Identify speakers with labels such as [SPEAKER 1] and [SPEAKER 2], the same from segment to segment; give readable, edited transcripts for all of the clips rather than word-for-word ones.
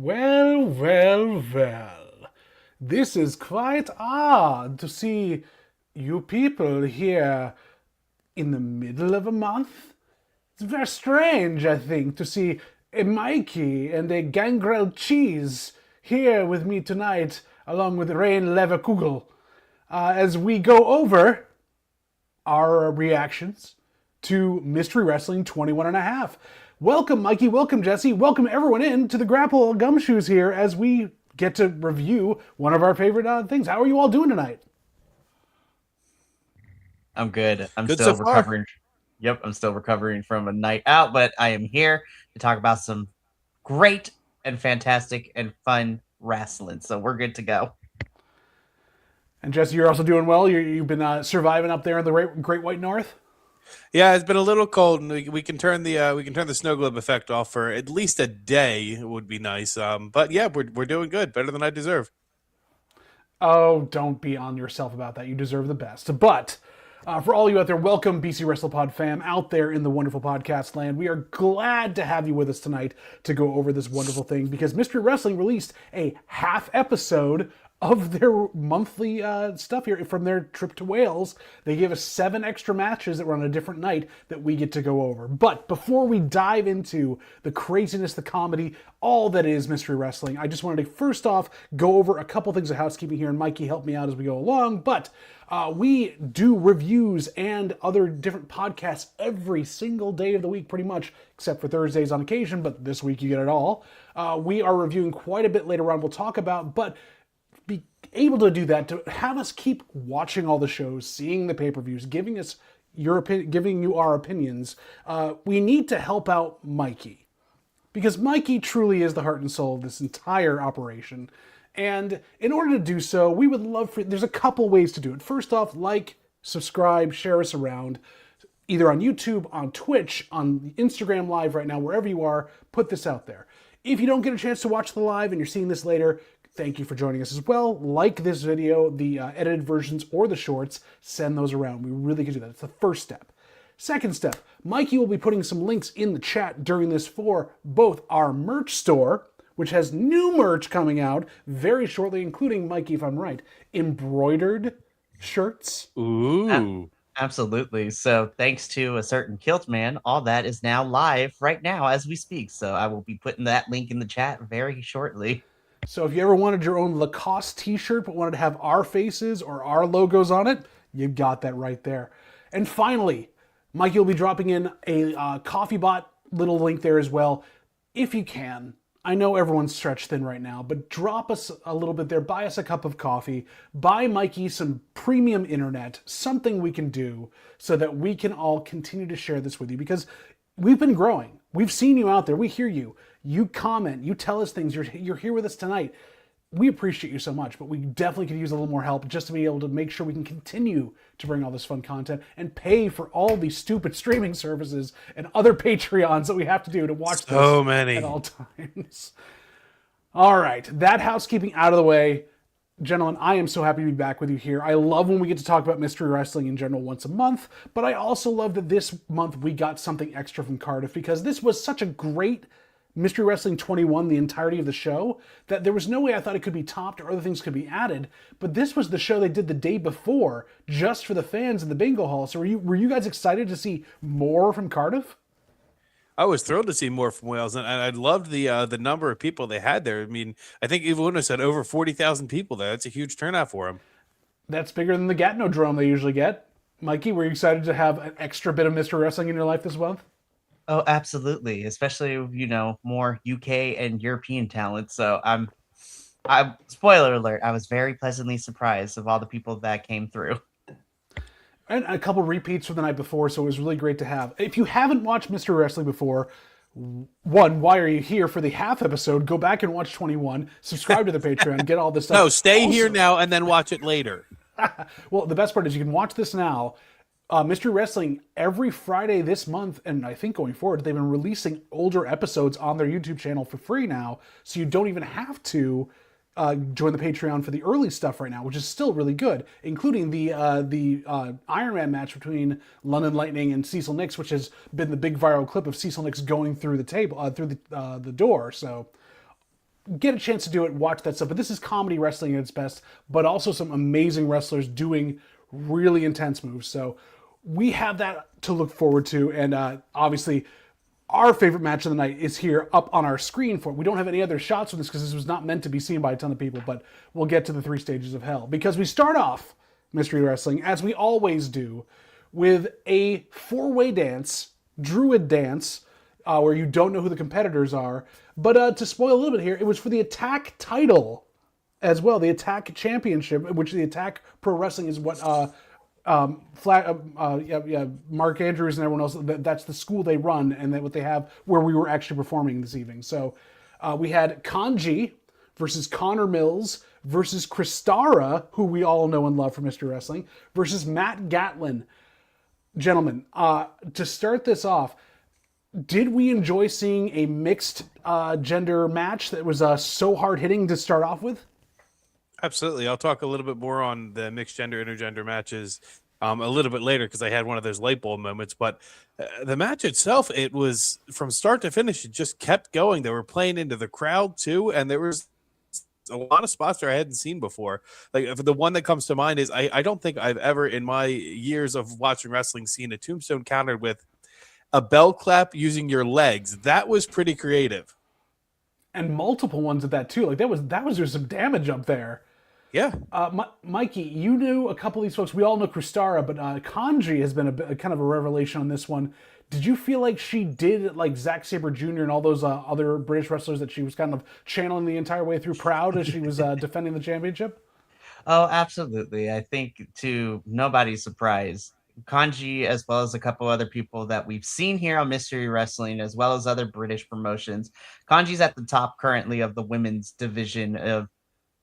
[SPEAKER 1] Well, well, well. This is quite odd to see you people here in the middle of a month. It's very strange, I think, to see a Mikey and a gangrel cheese here with me tonight, along with Rain Leverkugel, as we go over our reactions to Mystery Wrestling 21 and a half. Welcome, Mikey. Welcome, Jesse. Welcome, everyone, in to the Grapple Gumshoes here as we get to review one of our favorite things. How are you all doing tonight?
[SPEAKER 2] I'm good. I'm
[SPEAKER 3] Good
[SPEAKER 2] still
[SPEAKER 3] so far.
[SPEAKER 2] recovering. Yep, I'm still recovering from a night out, but I am here to talk about some great and fantastic and fun wrestling. So we're good to go.
[SPEAKER 1] And Jesse, you're also doing well. You've been surviving up there in the Great White North.
[SPEAKER 3] Yeah, it's been a little cold, and we can turn the snow globe effect off for at least a day. It would be nice. But yeah, we're doing good, better than I deserve.
[SPEAKER 1] Oh, don't be on yourself about that. You deserve the best. But for all you out there, welcome, BC WrestlePod fam, out there in the wonderful podcast land. We are glad to have you with us tonight to go over this wonderful thing because Mystery Wrestling released a half episode of their monthly stuff here from their trip to Wales. They gave us 7 extra matches that were on a different night that we get to go over. But before we dive into the craziness, the comedy, all that is Mystery Wrestling, I just wanted to first off go over a couple things of housekeeping here, and Mikey help me out as we go along. But we do reviews and other different podcasts every single day of the week, pretty much, except for Thursdays on occasion, but this week you get it all. We are reviewing quite a bit later on, we'll talk about, but be able to do that, to have us keep watching all the shows, seeing the pay-per-views, giving us giving you our opinions, we need to help out Mikey. Because Mikey truly is the heart and soul of this entire operation. And in order to do so, we would love for, there's a couple ways to do it. First off, like, subscribe, share us around, either on YouTube, on Twitch, on Instagram Live right now, wherever you are, put this out there. If you don't get a chance to watch the live and you're seeing this later, thank you for joining us as well. Like this video, the edited versions or the shorts, send those around. We really can do that. It's the first step. Second step, Mikey will be putting some links in the chat during this for both our merch store, which has new merch coming out very shortly, including, Mikey, if I'm right, embroidered shirts.
[SPEAKER 3] Ooh.
[SPEAKER 2] Absolutely. So thanks to a certain kilt man, all that is now live right now as we speak. So I will be putting that link in the chat very shortly.
[SPEAKER 1] So if you ever wanted your own Lacoste t-shirt but wanted to have our faces or our logos on it, you've got that right there. And finally, Mikey will be dropping in a Coffee Bot little link there as well. If you can, I know everyone's stretched thin right now, but drop us a little bit there. Buy us a cup of coffee. Buy Mikey some premium internet, something we can do so that we can all continue to share this with you because we've been growing. We've seen you out there. We hear you. You comment. You tell us things. You're here with us tonight. We appreciate you so much, but we definitely could use a little more help just to be able to make sure we can continue to bring all this fun content and pay for all these stupid streaming services and other Patreons that we have to do to watch
[SPEAKER 3] So
[SPEAKER 1] this
[SPEAKER 3] many.
[SPEAKER 1] at all times. All right, that housekeeping out of the way. Gentlemen, I am so happy to be back with you here. I love when we get to talk about Mystery Wrestling in general once a month, but I also love that this month we got something extra from Cardiff because this was such a great Mystery Wrestling 21, the entirety of the show, that there was no way I thought it could be topped or other things could be added. But this was the show they did the day before, just for the fans in the bingo hall. So were you guys excited to see more from Cardiff?
[SPEAKER 3] I was thrilled to see more from Wales, and I loved the number of people they had there. I mean, I think Ivuna said over 40,000 people there. That's a huge turnout for them.
[SPEAKER 1] That's bigger than the Gatnodrome they usually get. Mikey, were you excited to have an extra bit of Mystery Wrestling in your life this month?
[SPEAKER 2] Oh, absolutely. Especially, more UK and European talent. So I'm spoiler alert, I was very pleasantly surprised of all the people that came through.
[SPEAKER 1] And a couple repeats from the night before, so it was really great to have. If you haven't watched Mystery Wrestling before, one, why are you here for the half episode? Go back and watch 21, subscribe to the Patreon, get all this stuff.
[SPEAKER 3] No, stay here now and then watch it later.
[SPEAKER 1] Well, the best part is you can watch this now. Mystery Wrestling, every Friday this month, and I think going forward, they've been releasing older episodes on their YouTube channel for free now, so you don't even have to join the Patreon for the early stuff right now, which is still really good, including the Iron Man match between London Lightning and Cecil Nix, which has been the big viral clip of Cecil Nix going through the table, through the door. So get a chance to do it, watch that stuff. But this is comedy wrestling at its best, but also some amazing wrestlers doing really intense moves. So we have that to look forward to. And obviously, our favorite match of the night is here up on our screen for it. We don't have any other shots from this because this was not meant to be seen by a ton of people, but we'll get to the 3 stages of hell. Because we start off Mystery Wrestling, as we always do, with a 4-way dance, Druid dance, where you don't know who the competitors are. But to spoil a little bit here, it was for the Attack title as well, the Attack Championship, which the Attack Pro Wrestling is what Mark Andrews and everyone else, that's the school they run, and that what they have where we were actually performing this evening. So we had Kanji versus Connor Mills versus Kristara, who we all know and love from Mystery Wrestling, versus Matt Gatlin. Gentlemen, to start this off, did we enjoy seeing a mixed gender match that was so hard-hitting to start off with?
[SPEAKER 3] Absolutely. I'll talk a little bit more on the mixed gender, intergender matches a little bit later because I had one of those light bulb moments. But the match itself, it was from start to finish, it just kept going. They were playing into the crowd too, and there was a lot of spots there I hadn't seen before. Like the one that comes to mind is I don't think I've ever in my years of watching wrestling seen a tombstone countered with a bell clap using your legs. That was pretty creative.
[SPEAKER 1] And multiple ones of that too. Like that was there's some damage up there.
[SPEAKER 3] Yeah.
[SPEAKER 1] Mikey, you knew a couple of these folks. We all know Kristara, but Kanji has been a kind of a revelation on this one. Did you feel like she did like Zack Sabre Jr. and all those other British wrestlers that she was kind of channeling the entire way through proud as she was defending the championship?
[SPEAKER 2] Oh, absolutely. I think to nobody's surprise, Kanji, as well as a couple other people that we've seen here on Mystery Wrestling, as well as other British promotions, Kanji's at the top currently of the women's division of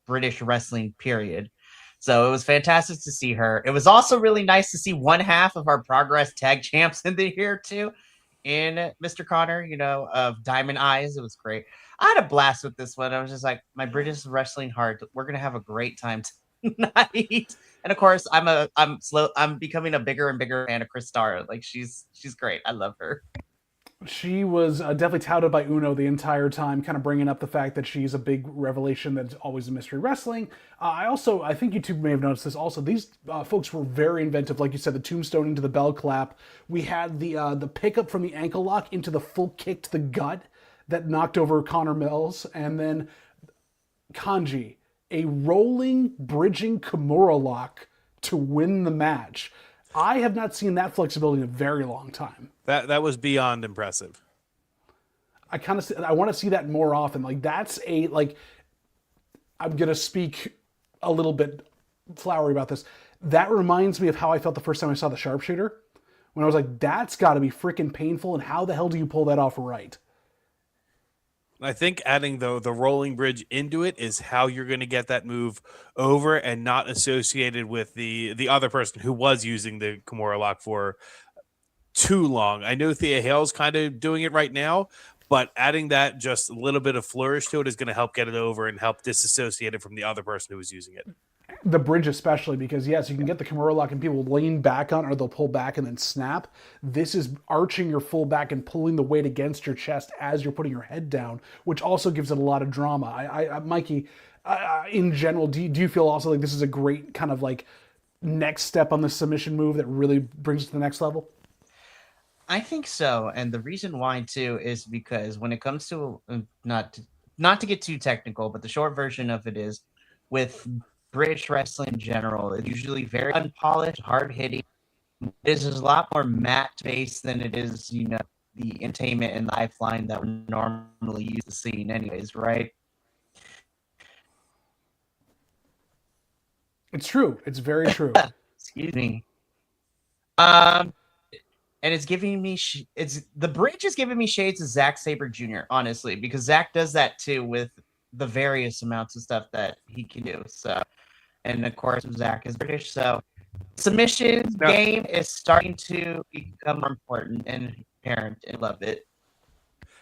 [SPEAKER 2] British wrestling, period. So it was fantastic to see her. It was also really nice to see one half of our Progress tag champs in the here too, in Mr. Connor, of Diamond Eyes. It was great. I had a blast with this one. I was just like, my British wrestling heart, we're gonna have a great time tonight. And of course, I'm becoming a bigger and bigger fan of Kristara. Like she's great. I love her.
[SPEAKER 1] She was definitely touted by Uno the entire time, kind of bringing up the fact that she's a big revelation that's always in Mystery Wrestling. I think you two may have noticed this also. These folks were very inventive. Like you said, the tombstone into the bell clap. We had the pickup from the ankle lock into the full kick to the gut that knocked over Connor Mills. And then Kanji, a rolling, bridging Kimura lock to win the match. I have not seen that flexibility in a very long time.
[SPEAKER 3] That was beyond impressive.
[SPEAKER 1] I want to see that more often. Like that's I'm gonna speak a little bit flowery about this. That reminds me of how I felt the first time I saw the sharpshooter. When I was like, that's got to be freaking painful. And how the hell do you pull that off right?
[SPEAKER 3] I think adding the rolling bridge into it is how you're going to get that move over and not associated with the other person who was using the Kimura lock for too long. I know Thea Hale's kind of doing it right now, but adding that just a little bit of flourish to it is going to help get it over and help disassociate it from the other person who was using it.
[SPEAKER 1] The bridge especially, because yes, you can get the Kimura lock and people lean back on, or they'll pull back and then snap. This is arching your full back and pulling the weight against your chest as you're putting your head down, which also gives it a lot of drama. Mikey, in general, do you feel also like this is a great kind of like next step on the submission move that really brings it to the next level?
[SPEAKER 2] I think so, and the reason why too is because when it comes to not to get too technical, but the short version of it is with British wrestling in general, it's usually very unpolished, hard hitting. There's a lot more mat based than it is, the entertainment and lifeline that we're normally used to seeing, anyways, right?
[SPEAKER 1] It's true. It's very true.
[SPEAKER 2] Excuse me. And it's giving me the bridge is giving me shades of Zack Sabre Jr. honestly, because Zack does that too with the various amounts of stuff that he can do. So, and of course, Zack is British, so submission game is starting to become more important and apparent. I love it.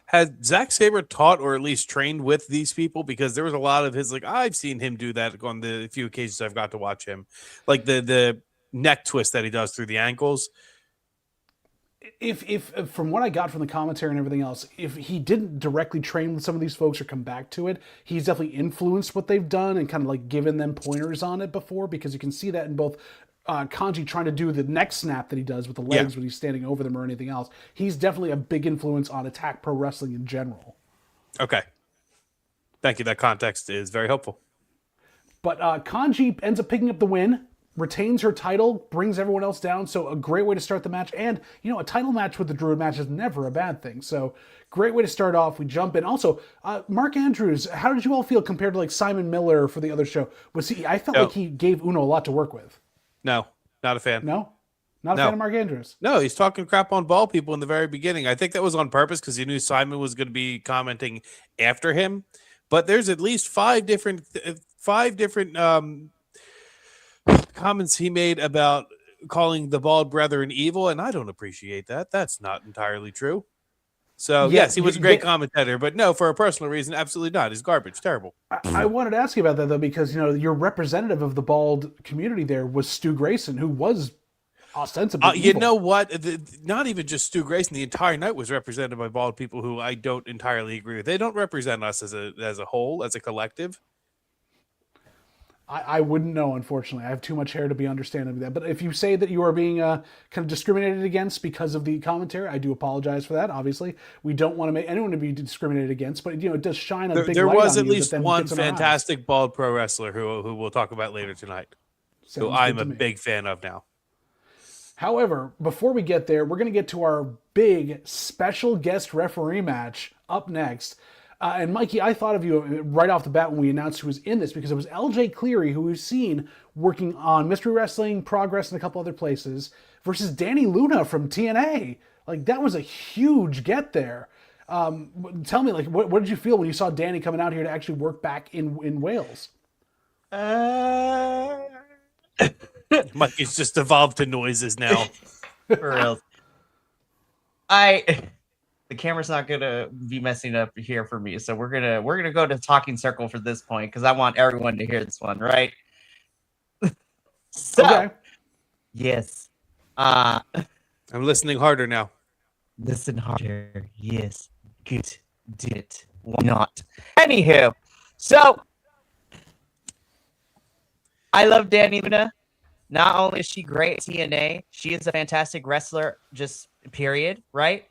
[SPEAKER 3] Has Zack Sabre taught or at least trained with these people? Because there was a lot of his, like, I've seen him do that on the few occasions I've got to watch him, like the neck twist that he does through the ankles.
[SPEAKER 1] if from what I got from the commentary and everything else, if he didn't directly train with some of these folks or come back to it, he's definitely influenced what they've done and kind of like given them pointers on it before, because you can see that in both Kanji trying to do the neck snap that he does with the legs when he's standing over them or anything else. He's definitely a big influence on Attack Pro Wrestling in general.
[SPEAKER 3] Okay. Thank you. That context is very helpful.
[SPEAKER 1] But Kanji ends up picking up the win, retains her title, brings everyone else down. So a great way to start the match. And, you know, a title match with the Druid match is never a bad thing. So great way to start off. We jump in. Also, Mark Andrews, how did you all feel compared to like Simon Miller for the other show? I felt like he gave Uno a lot to work with.
[SPEAKER 3] No, not a fan.
[SPEAKER 1] No? Not a fan of Mark Andrews?
[SPEAKER 3] No, he's talking crap on ball people in the very beginning. I think that was on purpose because he knew Simon was going to be commenting after him. But there's at least five different comments he made about calling the Bald Brethren evil, and I don't appreciate that. That's not entirely true. So, yes, he was a great commentator, but no, for a personal reason, absolutely not. He's garbage. Terrible.
[SPEAKER 1] I wanted to ask you about that, though, because, you know, your representative of the bald community there was Stu Grayson, who was ostensibly evil.
[SPEAKER 3] You know what? Not even just Stu Grayson. The entire night was represented by bald people who I don't entirely agree with. They don't represent us as a whole, as a collective.
[SPEAKER 1] I wouldn't know, unfortunately. I have too much hair to be understanding of that. But if you say that you are being kind of discriminated against because of the commentary, I do apologize for that. Obviously, we don't want to make anyone to be discriminated against, but you know, it does shine a big light on you.
[SPEAKER 3] There was at least one fantastic bald pro wrestler who we'll talk about later tonight, who I'm a big fan of now.
[SPEAKER 1] However, before we get there, we're going to get to our big special guest referee match up next. And Mikey, I thought of you right off the bat when we announced who was in this, because it was LJ Cleary, who we've seen working on Mystery Wrestling, Progress, and a couple other places, versus Danny Luna from TNA. Like, that was a huge get there. Tell me, like, what did you feel when you saw Danny coming out here to actually work back in Wales?
[SPEAKER 3] Mikey's just evolved to noises now.
[SPEAKER 2] For real. The camera's not gonna be messing up here for me, so we're gonna go to talking circle for this point because I want everyone to hear this one, right?
[SPEAKER 1] Okay.
[SPEAKER 2] Yes.
[SPEAKER 3] I'm listening harder now.
[SPEAKER 2] Listen harder. Yes. Good. Did it. Why not? Anywho, so I love Danny Luna. Not only is she great at TNA, she is a fantastic wrestler, just period, right?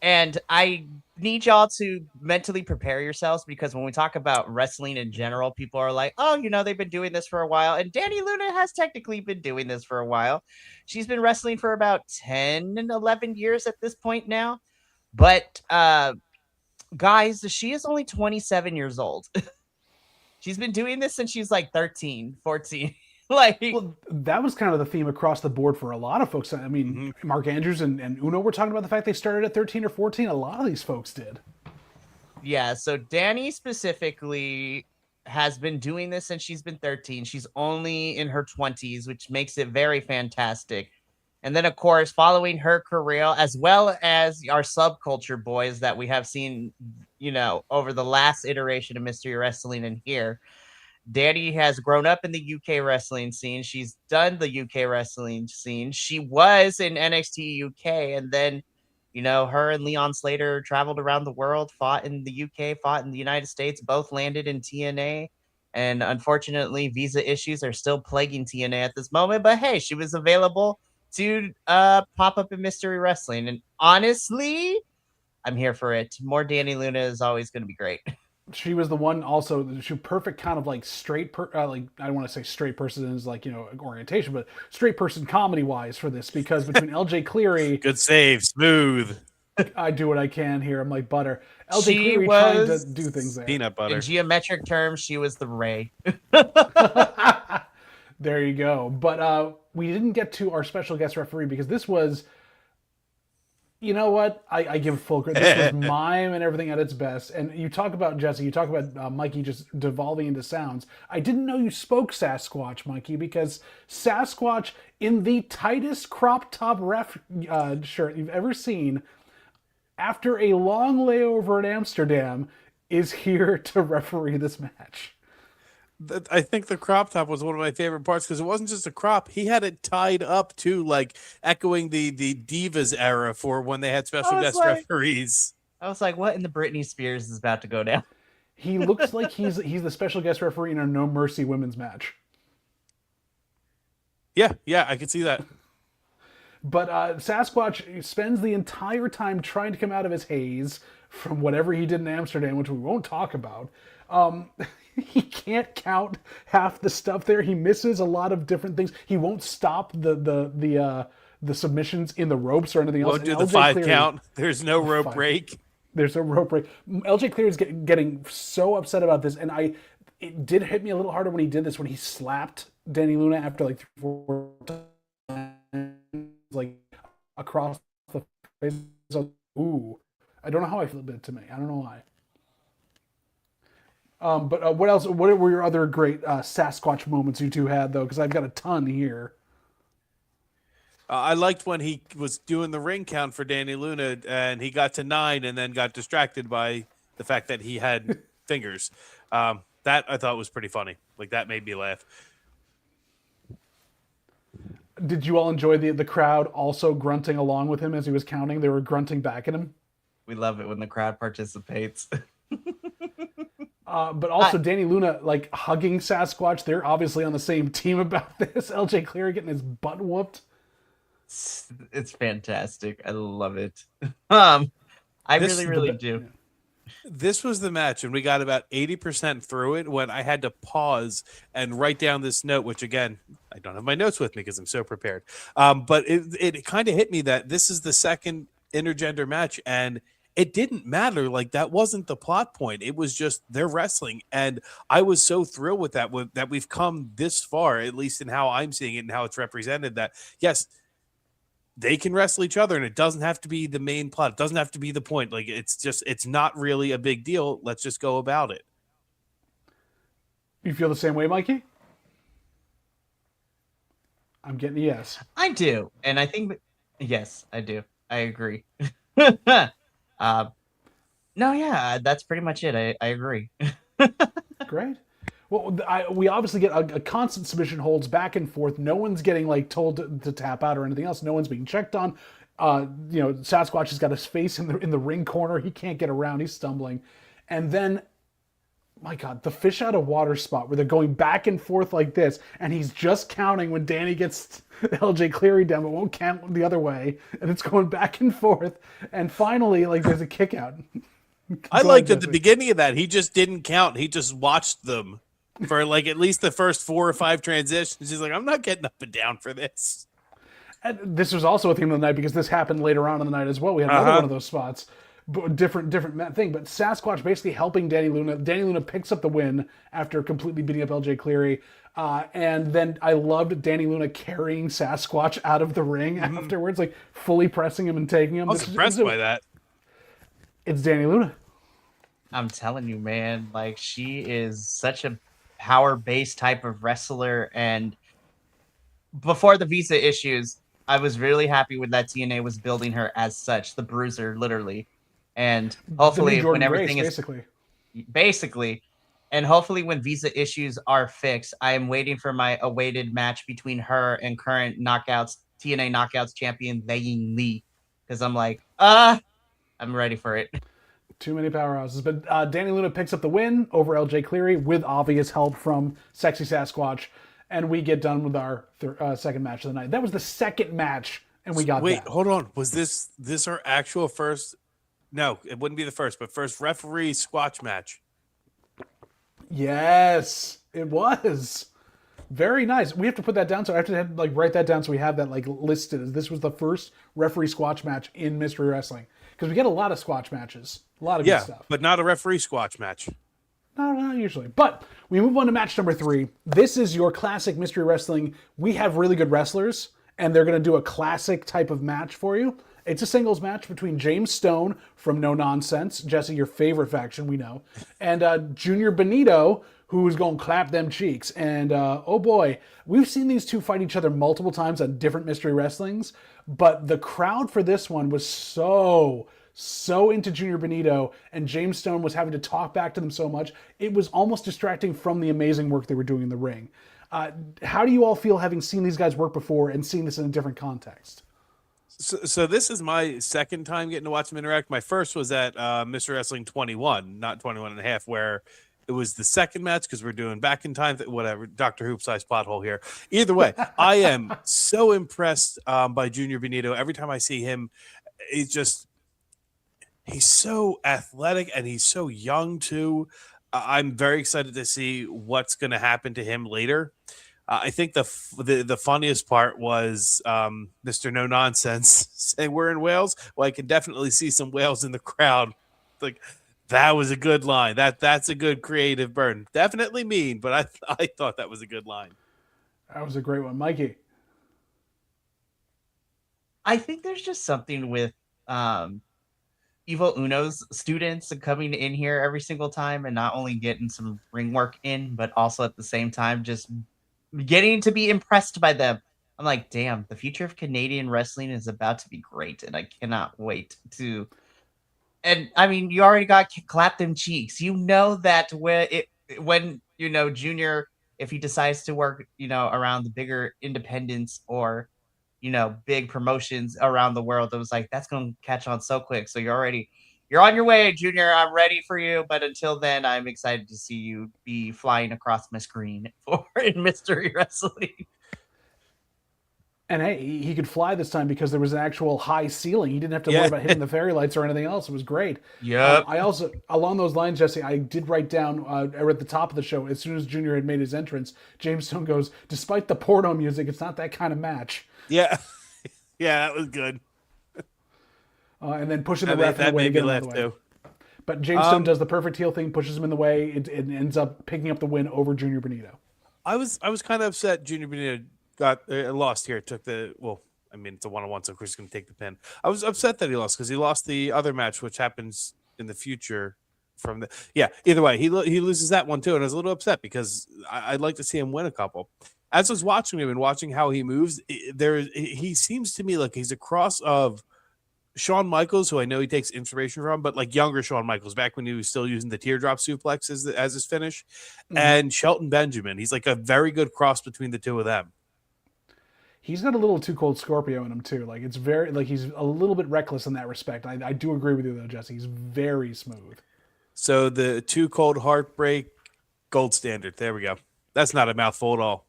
[SPEAKER 2] And I need y'all to mentally prepare yourselves, because when we talk about wrestling in general, people are like, oh, you know, they've been doing this for a while. And Danny Luna has technically been doing this for a while. She's been wrestling for about 10 and 11 years at this point now. But guys, she is only 27 years old. She's been doing this since she's like 13, 14.
[SPEAKER 1] Well, that was kind of the theme across the board for a lot of folks. I mean, Mark Andrews and Uno were talking about the fact they started at 13 or 14. A lot of these folks did.
[SPEAKER 2] Yeah, so Danny specifically has been doing this since she's been 13. She's only in her 20s, which makes it very fantastic. And then, of course, following her career, as well as our subculture boys that we have seen, you know, over the last iteration of Mystery Wrestling and here, Danny has grown up in the UK wrestling scene. She's done the UK wrestling scene. She was in NXT UK, and then, you know, her and Leon Slater traveled around the world, fought in the UK, fought in the United States, both landed in TNA. And unfortunately, visa issues are still plaguing TNA at this moment. But hey, she was available to pop up in Mystery Wrestling. And honestly, I'm here for it. More Danny Luna is always going to be great.
[SPEAKER 1] She was the one also, she perfect kind of like straight, like, I don't want to say straight person is like, you know, orientation, but straight person comedy wise for this, because between LJ Cleary.
[SPEAKER 3] Good save, smooth.
[SPEAKER 1] I do what I can here. I'm like butter. LJ Cleary trying to do things there.
[SPEAKER 3] Peanut butter.
[SPEAKER 2] In geometric terms, she was the Ray.
[SPEAKER 1] There you go. But we didn't get to our special guest referee because this was, you know what? I give full credit. This was mime and everything at its best. And you talk about, Jesse, you talk about Mikey just devolving into sounds. I didn't know you spoke Sasquatch, Mikey, because Sasquatch, in the tightest crop top ref shirt you've ever seen, after a long layover in Amsterdam, is here to referee this match.
[SPEAKER 3] I think the crop top was one of my favorite parts because it wasn't just a crop. He had it tied up too, like echoing the Divas era for when they had special
[SPEAKER 2] was
[SPEAKER 3] guest
[SPEAKER 2] like-
[SPEAKER 3] referees.
[SPEAKER 2] I was like, what in the Britney Spears is about to go down?
[SPEAKER 1] He looks like he's the special guest referee in a No Mercy women's match.
[SPEAKER 3] Yeah, I could see that.
[SPEAKER 1] But Sasquatch spends the entire time trying to come out of his haze from whatever he did in Amsterdam, which we won't talk about. He can't count half the stuff there. He misses a lot of different things. He won't stop the submissions in the ropes or anything else.
[SPEAKER 3] Won't do
[SPEAKER 1] And
[SPEAKER 3] the
[SPEAKER 1] LJ
[SPEAKER 3] 5
[SPEAKER 1] Cleary-
[SPEAKER 3] count. There's no rope
[SPEAKER 1] 5.
[SPEAKER 3] break.
[SPEAKER 1] There's a rope break. LJ Clear is getting so upset about this, and it did hit me a little harder when he did this, when he slapped Danny Luna after like 3-4 times, like across the face. So, ooh, I don't know how I feel about it to me. I don't know why. But what else? What were your other great Sasquatch moments you two had though? Because I've got a ton here.
[SPEAKER 3] I liked when he was doing the ring count for Danny Luna and he got to 9 and then got distracted by the fact that he had fingers. That I thought was pretty funny. Like that made me laugh.
[SPEAKER 1] Did you all enjoy the crowd also grunting along with him as he was counting? They were grunting back at him.
[SPEAKER 2] We love it when the crowd participates.
[SPEAKER 1] But also Danny Luna like hugging Sasquatch. They're obviously on the same team about this. LJ Cleary getting his butt whooped.
[SPEAKER 2] It's fantastic. I love it. I
[SPEAKER 3] This-
[SPEAKER 2] really do.
[SPEAKER 3] This was the match, and we got about 80% through it when I had to pause and write down this note, which again, I don't have my notes with me because I'm so prepared. But it kind of hit me that this is the second intergender match, and it didn't matter. Like that wasn't the plot point. It was just they're wrestling, and I was so thrilled with that. That we've come this far, at least in how I'm seeing it and how it's represented. That yes, they can wrestle each other, and it doesn't have to be the main plot. It doesn't have to be the point. Like it's not really a big deal. Let's just go about it.
[SPEAKER 1] You feel the same way, Mikey? I'm getting a yes.
[SPEAKER 2] I do, and I think yes, I do. I agree. No, yeah, that's pretty much it. I agree.
[SPEAKER 1] Great. Well, we obviously get a constant submission holds back and forth. No one's getting like told to tap out or anything else. No one's being checked on. Sasquatch has got his face in the ring corner. He can't get around. He's stumbling. And then, my God, the fish out of water spot where they're going back and forth like this, and he's just counting when Danny gets LJ Cleary down, but won't count the other way, and it's going back and forth. And finally, like there's a kick out.
[SPEAKER 3] I
[SPEAKER 1] Go
[SPEAKER 3] liked
[SPEAKER 1] ahead,
[SPEAKER 3] at the
[SPEAKER 1] Jesse.
[SPEAKER 3] beginning of that. He just didn't count. He just watched them for like at least the first 4 or 5 transitions. He's like, I'm not getting up and down for this.
[SPEAKER 1] And this was also a theme of the night because this happened later on in the night as well. We had another one of those spots, but different thing. But Sasquatch basically helping Danny Luna. Danny Luna picks up the win after completely beating up LJ Cleary. And then I loved Danny Luna carrying Sasquatch out of the ring afterwards, like fully pressing him and taking him.
[SPEAKER 3] I was impressed by that.
[SPEAKER 1] It's Danny Luna.
[SPEAKER 2] I'm telling you, man, like she is such a power-based type of wrestler. And before the visa issues, I was really happy when that TNA was building her as such, the bruiser, literally. And hopefully
[SPEAKER 1] The new Jordan
[SPEAKER 2] when everything
[SPEAKER 1] Grace,
[SPEAKER 2] is
[SPEAKER 1] basically.
[SPEAKER 2] and hopefully when visa issues are fixed, I am waiting for my awaited match between her and current TNA Knockouts champion Wei Ying Lee. Because I'm like, I'm ready for it.
[SPEAKER 1] Too many powerhouses. But Danny Luna picks up the win over LJ Cleary with obvious help from Sexy Sasquatch. And we get done with our second match of the night. That was the second match, and we got that.
[SPEAKER 3] Hold on. Was this our actual first? No, it wouldn't be the first, but first referee squash match.
[SPEAKER 1] Yes, it was. Very nice. We have to put that down. So I have to write that down so we have that listed. This was the first referee squash match in Mystery Wrestling. Because we get a lot of squash matches. A lot of good stuff.
[SPEAKER 3] But not a referee squash match.
[SPEAKER 1] No, not usually. But we move on to match number 3. This is your classic Mystery Wrestling. We have really good wrestlers, and they're going to do a classic type of match for you. It's a singles match between James Stone from No Nonsense, Jesse, your favorite faction, we know, and Junior Benito, who's going to clap them cheeks. And oh boy, we've seen these two fight each other multiple times on different Mystery Wrestlings, but the crowd for this one was so so into Junior Benito, and James Stone was having to talk back to them so much, it was almost distracting from the amazing work they were doing in the ring. How do you all feel having seen these guys work before and seeing this in a different context?
[SPEAKER 3] So this is my second time getting to watch them interact. My first was at Mr. Wrestling 21, not 21 and a half, where it was the second match because we're doing back in time, whatever, Dr. Hoop size plot hole here. Either way, I am so impressed by Junior Benito. Every time I see him, he's so athletic and he's so young too. I'm very excited to see what's going to happen to him later. I think the funniest part was Mr. No Nonsense saying we're in Wales. Well, I can definitely see some whales in the crowd. Like, that was a good line. That's a good creative burn. Definitely mean, but I thought that was a good line.
[SPEAKER 1] That was a great one. Mikey?
[SPEAKER 2] I think there's just something with Evil Uno's students coming in here every single time and not only getting some ring work in, but also at the same time just getting to be impressed by them. I'm like, damn, the future of Canadian wrestling is about to be great, and I cannot wait to. And I mean, you already got clapped them cheeks. You know that when Junior, if he decides to work, around the bigger independents or, big promotions around the world, it was like that's going to catch on so quick. So you're on your way, Junior. I'm ready for you. But until then, I'm excited to see you be flying across my screen in Mystery Wrestling.
[SPEAKER 1] And hey, he could fly this time because there was an actual high ceiling. He didn't have to worry about hitting the fairy lights or anything else. It was great.
[SPEAKER 2] Yep.
[SPEAKER 1] I also, along those lines, Jesse, I did write down at the top of the show, as soon as Junior had made his entrance, James Stone goes, despite the porno music, it's not that kind of match.
[SPEAKER 3] Yeah. Yeah, that was good.
[SPEAKER 1] And then pushing the ref in the way to get him out of the way. Too. But James Stone does the perfect heel thing, pushes him in the way, it ends up picking up the win over Junior Benito.
[SPEAKER 3] I was kind of upset Junior Benito got lost here. Took the it's a one-on-one, so Chris is going to take the pin. I was upset that he lost because he lost the other match, which happens in the future. Either way, he loses that one too, and I was a little upset because I'd like to see him win a couple. As I was watching him and watching how he moves, he seems to me like he's a cross of Shawn Michaels, who I know he takes inspiration from, but like younger Shawn Michaels, back when he was still using the teardrop suplex as his finish, and Shelton Benjamin. He's like a very good cross between the two of them.
[SPEAKER 1] He's got a little Too Cold Scorpio in him too. Like it's very he's a little bit reckless in that respect. I do agree with you though, Jesse. He's very smooth.
[SPEAKER 3] So the Too Cold Heartbreak gold standard. There we go. That's not a mouthful at all.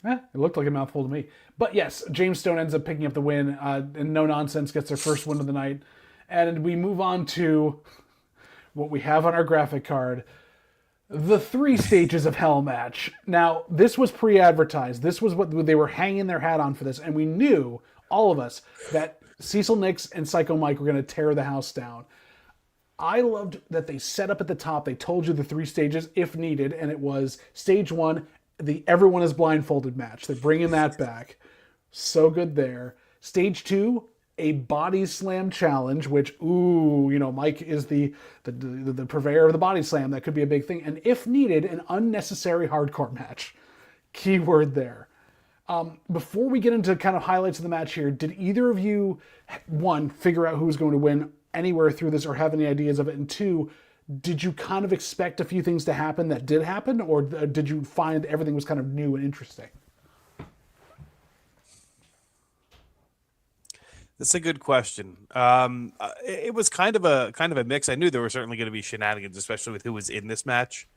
[SPEAKER 1] It looked like a mouthful to me. But yes, James Stone ends up picking up the win, and No Nonsense gets their first win of the night. And we move on to what we have on our graphic card, the 3 stages of Hell match. Now, this was pre-advertised. This was what they were hanging their hat on for this. And we knew, all of us, that Cecil Nix and Psycho Mike were going to tear the house down. I loved that they set up at the top. They told you the 3 stages if needed. And it was stage 1, the everyone is blindfolded match. They're bringing that back. So good there. Stage 2, a body slam challenge, which, Mike is the purveyor of the body slam. That could be a big thing. And if needed, an unnecessary hardcore match. Keyword there. Before we get into kind of highlights of the match here, did either of you, 1, figure out who was going to win anywhere through this or have any ideas of it? And 2, did you kind of expect a few things to happen that did happen, or did you find everything was kind of new and interesting?
[SPEAKER 3] That's a good question. It was kind of a mix. I knew there were certainly going to be shenanigans, especially with who was in this match.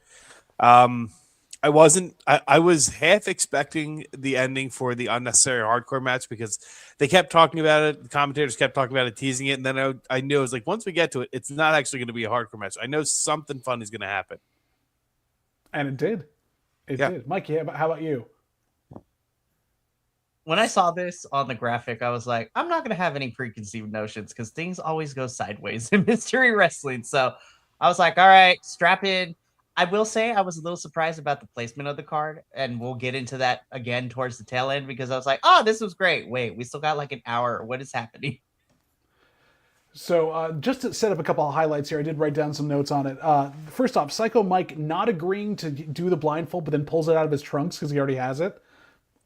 [SPEAKER 3] I was half expecting the ending for the unnecessary hardcore match because they kept talking about it. The commentators kept talking about it, teasing it. And then I knew it was like, once we get to it, it's not actually going to be a hardcore match. I know something fun is going to happen.
[SPEAKER 1] And it did. It did. Mikey, how about you?
[SPEAKER 2] When I saw this on the graphic, I was like, I'm not going to have any preconceived notions because things always go sideways in Mystery Wrestling. So I was like, all right, strap in. I will say I was a little surprised about the placement of the card, and we'll get into that again towards the tail end because I was like, oh, this was great. Wait, we still got like an hour. What is happening?
[SPEAKER 1] So just to set up a couple of highlights here, I did write down some notes on it. First off, Psycho Mike not agreeing to do the blindfold, but then pulls it out of his trunks because he already has it.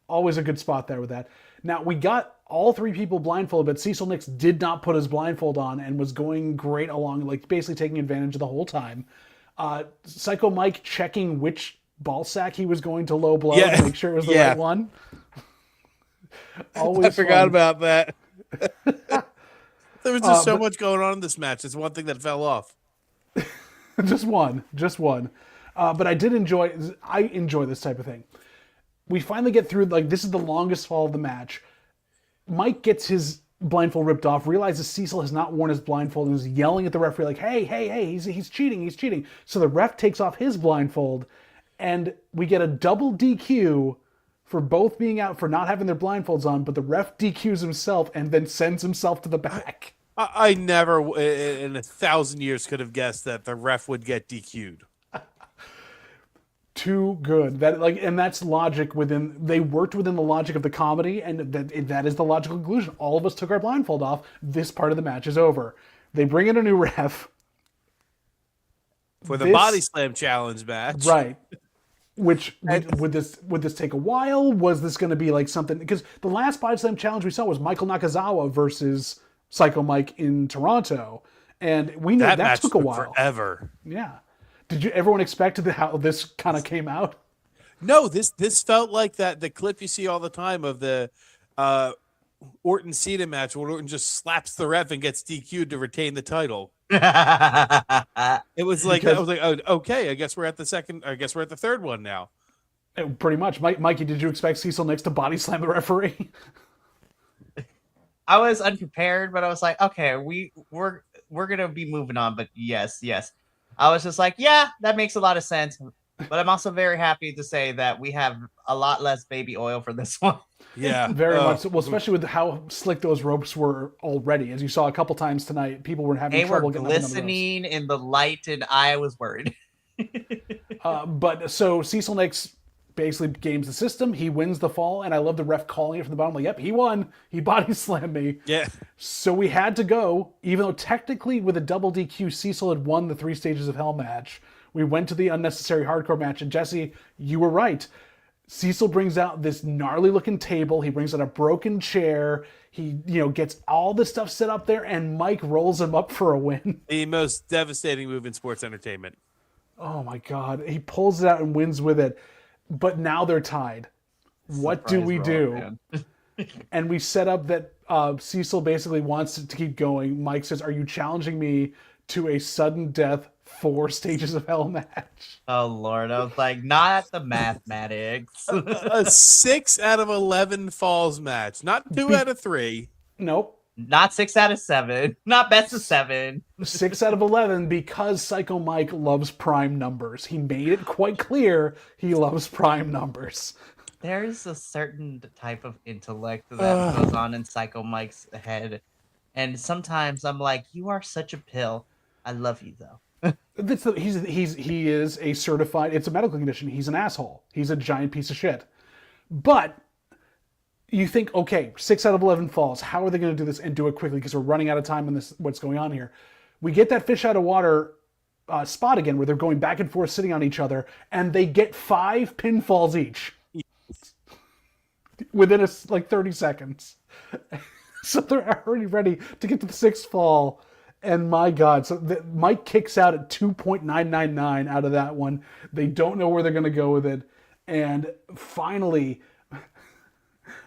[SPEAKER 1] Always a good spot there with that. Now, we got all three people blindfolded, but Cecil Nix did not put his blindfold on and was going great along, like basically taking advantage of the whole time. Psycho Mike checking which ball sack he was going to low blow to make sure it was the right one. Always
[SPEAKER 3] I forgot
[SPEAKER 1] fun.
[SPEAKER 3] about that. There was just so much going on in this match. It's one thing that fell off.
[SPEAKER 1] just one. But I enjoy this type of thing. We finally get through, like, this is the longest fall of the match. Mike gets his blindfold ripped off, realizes Cecil has not worn his blindfold, and is yelling at the referee like, hey, he's cheating. So the ref takes off his blindfold, and we get a double DQ for both being out for not having their blindfolds on, but the ref DQs himself and then sends himself to the back.
[SPEAKER 3] I never in 1,000 years could have guessed that the ref would get DQ'd.
[SPEAKER 1] Too good. And that's logic they worked within the logic of the comedy, and that is the logical conclusion. All of us took our blindfold off. This part of the match is over. They bring in a new ref
[SPEAKER 3] for the body slam challenge match,
[SPEAKER 1] right? Which would this take a while? Was this going to be like something? Because the last body slam challenge we saw was Michael Nakazawa versus Psycho Mike in Toronto, and we know that took a while.
[SPEAKER 2] Forever.
[SPEAKER 1] Yeah. Did everyone expect how this kind of came out?
[SPEAKER 3] No, this felt like the clip you see all the time of the Orton Cena match where Orton just slaps the ref and gets DQ'd to retain the title. It was like, I was like, oh, okay, I guess we're at the third one now.
[SPEAKER 1] Pretty much. Mikey, did you expect Cecil Nix to body slam the referee?
[SPEAKER 2] I was unprepared, but I was like, okay, we're gonna be moving on, but yes. I was just like, yeah, that makes a lot of sense. But I'm also very happy to say that we have a lot less baby oil for this one.
[SPEAKER 3] Yeah.
[SPEAKER 1] Very much so. Well, especially with how slick those ropes were already. As you saw a couple times tonight, people were having trouble getting
[SPEAKER 2] They were glistening in the light, and I was worried.
[SPEAKER 1] But so Cecil Nix basically games the system. He wins the fall, and I love the ref calling it from the bottom. Like, yep, he won. He body slammed me.
[SPEAKER 3] Yeah.
[SPEAKER 1] So we had to go, even though technically with a double DQ, Cecil had won the 3 stages of hell match. We went to the unnecessary hardcore match, and Jesse, you were right. Cecil brings out this gnarly looking table. He brings out a broken chair. He, gets all the stuff set up there, and Mike rolls him up for a win.
[SPEAKER 3] The most devastating move in sports entertainment.
[SPEAKER 1] Oh my God. He pulls it out and wins with it. But now they're tied. What do we do? And we set up that Cecil basically wants to keep going. Mike says, are you challenging me to a sudden death 4 stages of hell match?
[SPEAKER 2] Oh, Lord. I was like, not the mathematics.
[SPEAKER 3] A 6 out of 11 falls match. Not 2 out of 3.
[SPEAKER 1] Nope.
[SPEAKER 2] Not 6 out of 7. Not best of 7.
[SPEAKER 1] 6 out of 11 because Psycho Mike loves prime numbers. He made it quite clear he loves prime numbers.
[SPEAKER 2] There's a certain type of intellect that goes on in Psycho Mike's head. And sometimes I'm like, you are such a pill. I love you, though.
[SPEAKER 1] He is a certified, it's a medical condition. He's an asshole. He's a giant piece of shit. But you think, okay, 6 out of 11 falls. How are they going to do this and do it quickly? Because we're running out of time on this. What's going on here? We get that fish out of water spot again, where they're going back and forth, sitting on each other, and they get 5 pinfalls each within 30 seconds. So they're already ready to get to the 6th fall. And my God, so Mike kicks out at 2.999 out of that one. They don't know where they're going to go with it, and finally,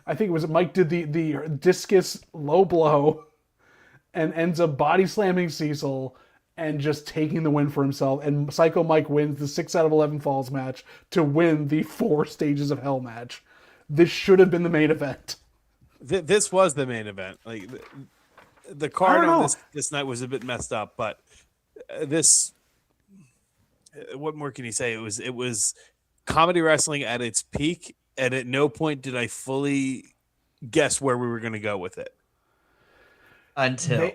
[SPEAKER 1] I think it was Mike did the discus low blow and ends up body slamming Cecil and just taking the win for himself. And Psycho Mike wins the 6 out of 11 falls match to win the 4 stages of hell match. This should have been the main event.
[SPEAKER 3] This was the main event. Like the card on this night was a bit messed up, but this, what more can you say? It was comedy wrestling at its peak. And at no point did I fully guess where we were going to go with it.
[SPEAKER 2] Until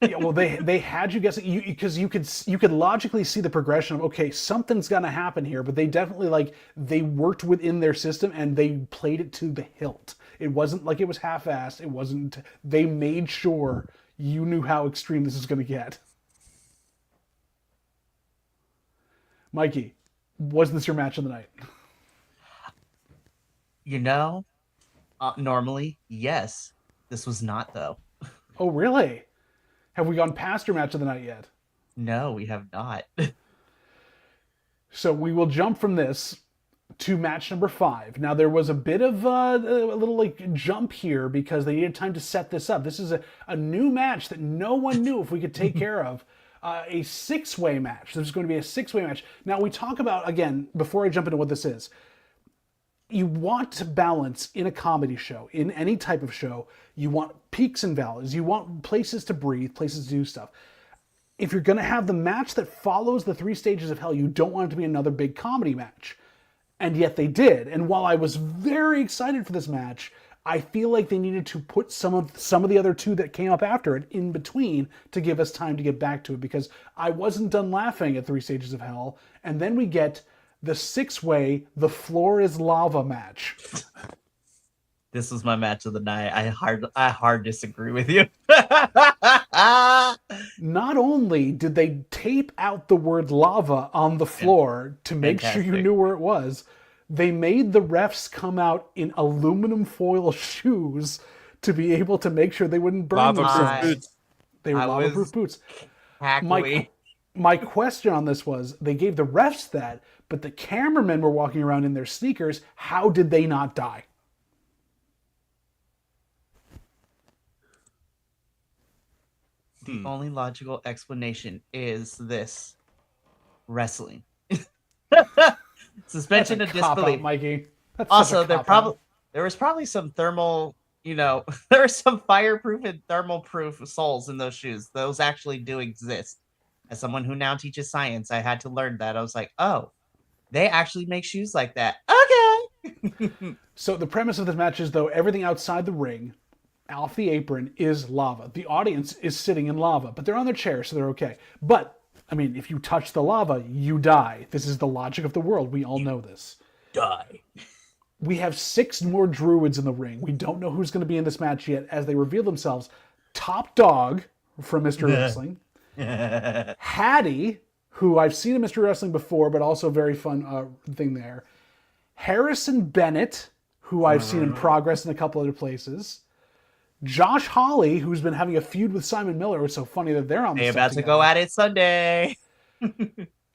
[SPEAKER 1] they had you guessing because you could logically see the progression of, okay, something's going to happen here, but they definitely they worked within their system and they played it to the hilt. It wasn't like it was half-assed. It wasn't. They made sure you knew how extreme this is going to get. Mikey, was this your match of the night?
[SPEAKER 2] Normally, yes. This was not, though.
[SPEAKER 1] Oh, really? Have we gone past your match of the night yet?
[SPEAKER 2] No, we have not.
[SPEAKER 1] So we will jump from this to match number 5. Now there was a bit of a little like jump here because they needed time to set this up. This is a new match that no one knew if we could take care of. A 6-way match. There's going to be a 6-way match. Now we talk about, again, before I jump into what this is, you want to balance in a comedy show, in any type of show, you want peaks and valleys. You want places to breathe, places to do stuff. If you're going to have the match that follows the 3 stages of hell, you don't want it to be another big comedy match. And yet they did. And while I was very excited for this match, I feel like they needed to put some of the other 2 that came up after it in between to give us time to get back to it, because I wasn't done laughing at 3 stages of hell. And then we get the 6-way, the floor is lava match.
[SPEAKER 2] This was my match of the night. I hard disagree with you.
[SPEAKER 1] Not only did they tape out the word lava on the floor to make sure you knew where it was, they made the refs come out in aluminum foil shoes to be able to make sure they wouldn't burn themselves.
[SPEAKER 3] Boots.
[SPEAKER 1] They were lava-proof boots.
[SPEAKER 2] Hackly.
[SPEAKER 1] My question on this was, they gave the refs that, but the cameramen were walking around in their sneakers. How did they not die?
[SPEAKER 2] The only logical explanation is this: wrestling. Suspension of disbelief,
[SPEAKER 1] Mikey.
[SPEAKER 2] Also, there was probably some thermal, there are some fireproof and thermal proof soles in those shoes. Those actually do exist. As someone who now teaches science, I had to learn that. I was like, oh, they actually make shoes like that. Okay.
[SPEAKER 1] So the premise of this match is, though, everything outside the ring, off the apron, is lava. The audience is sitting in lava, but they're on their chairs, so they're okay. But, I mean, if you touch the lava, you die. This is the logic of the world. We all know this.
[SPEAKER 2] Die.
[SPEAKER 1] We have 6 more druids in the ring. We don't know who's going to be in this match yet. As they reveal themselves, Top Dog from Mr. Wrestling, Hattie, who I've seen in Mr. Wrestling before, but also a very fun thing there, Harrison Bennett, who I've seen in Progress in a couple other places, Josh Hawley, who's been having a feud with Simon Miller. It's so funny that they're on the
[SPEAKER 2] They're about to go at it Sunday.